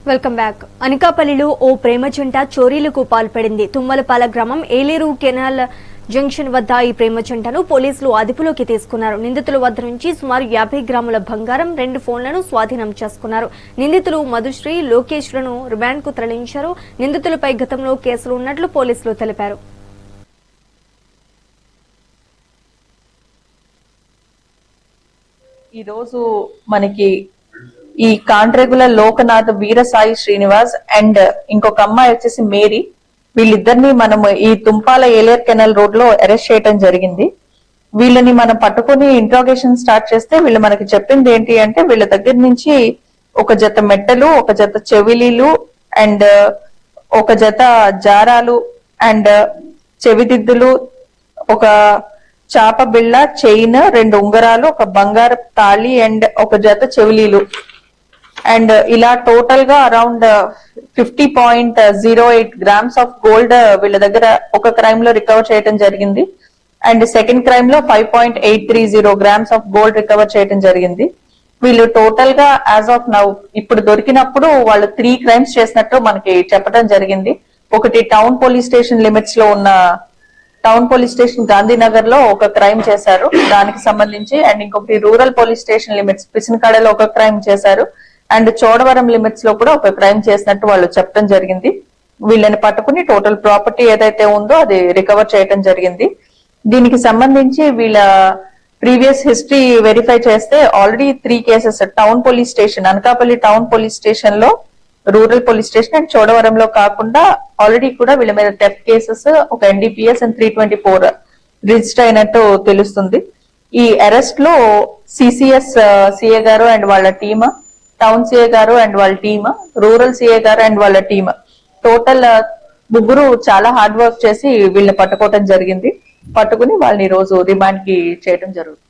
Welcome back. అనకాపల్లిలో ఓ ప్రేమ జంట చోరీలకు పాల్పడింది. తుమ్మలపాల గ్రామం ఏలేరు కెనాల్ జంక్షన్ వద్ద ఈ ప్రేమ జంటను పోలీసులు అదుపులోకి తీసుకున్నారు. నిందితుల వద్ద నుంచి సుమారు 50 గ్రాముల బంగారం, 2 ఫోన్లను స్వాధీనం చేసుకున్నారు. నిందితులు మధుశ్రీ, లోకేష్లను రిమాండ్కు తరలించారు. నిందితులపై గతంలో కేసులు ఉన్నట్లు పోలీసులు తెలిపారు. ఈ రోజు మనకి ఈ కాంట్రెగులర్ లోకనాథ్ వీరసాయి శ్రీనివాస్ అండ్ ఇంకొక అమ్మాయి వచ్చేసి మేరీ, వీళ్ళిద్దరిని మనం ఈ తుంపాల ఏలేర్ కెనాల్ రోడ్ లో అరెస్ట్ చేయడం జరిగింది. వీళ్ళని మనం పట్టుకుని ఇంట్రాగేషన్ స్టార్ట్ చేస్తే వీళ్ళు మనకి చెప్పింది ఏంటి అంటే, వీళ్ళ దగ్గర నుంచి ఒక జత మెట్టలు, ఒక జత చెవిలీలు అండ్ ఒక జత జారాలు అండ్ చెవిదిద్దులు, ఒక చాప బిళ్ళ, చైన్, 2 ఉంగరాలు, ఒక బంగారపు తాళి అండ్ ఒక జత చెవిలీలు అండ్ ఇలా టోటల్ గా అరౌండ్ 50.08 గ్రామ్స్ ఆఫ్ గోల్డ్ వీళ్ళ దగ్గర ఒక క్రైమ్ లో రికవర్ చేయడం జరిగింది. అండ్ సెకండ్ క్రైమ్ లో 5.830 గ్రామ్స్ ఆఫ్ గోల్డ్ రికవర్ చేయడం జరిగింది. వీళ్ళు టోటల్ గా యాజ్ ఆఫ్ నౌ ఇప్పుడు దొరికినప్పుడు వాళ్ళు 3 క్రైమ్స్ చేసినట్టు మనకి చెప్పడం జరిగింది. ఒకటి టౌన్ పోలీస్ స్టేషన్ లిమిట్స్ లో ఉన్న టౌన్ పోలీస్ స్టేషన్ గాంధీనగర్ లో ఒక క్రైమ్ చేశారు దానికి సంబంధించి, అండ్ ఇంకొకటి రూరల్ పోలీస్ స్టేషన్ లిమిట్స్ పిసినకాడలో ఒక క్రైమ్ చేశారు అండ్ చోడవరం లిమిట్స్ లో కూడా ఒక క్రైమ్ చేసినట్టు వాళ్ళు చెప్పడం జరిగింది. వీళ్ళని పట్టుకుని టోటల్ ప్రాపర్టీ ఏదైతే ఉందో అది రికవర్ చేయడం జరిగింది. దీనికి సంబంధించి వీళ్ళ ప్రీవియస్ హిస్టరీ వెరిఫై చేస్తే already 3 cases town police station, Anakapalli town police station లో, రూరల్ పోలీస్ స్టేషన్ అండ్ చోడవరంలో కాకుండా ఆల్రెడీ కూడా వీళ్ళ మీద థెఫ్ట్ కేసెస్, ఒక NDPS అండ్ 324 రిజిస్టర్ అయినట్టు తెలుస్తుంది. ఈ అరెస్ట్ లో CCS సిఏ గారు అండ్ వాళ్ళ టీమ్, టౌన్ సిఏ గారు అండ్ వాళ్ళ టీమ్, రూరల్ సిఏ గారు అండ్ వాళ్ళ టీమ్, టోటల్ 3 చాలా హార్డ్ వర్క్ చేసి వీళ్ళని పట్టుకోవడం జరిగింది. పట్టుకుని వాళ్ళని ఈ రోజు రిమాండ్ కి చేయడం జరుగుతుంది.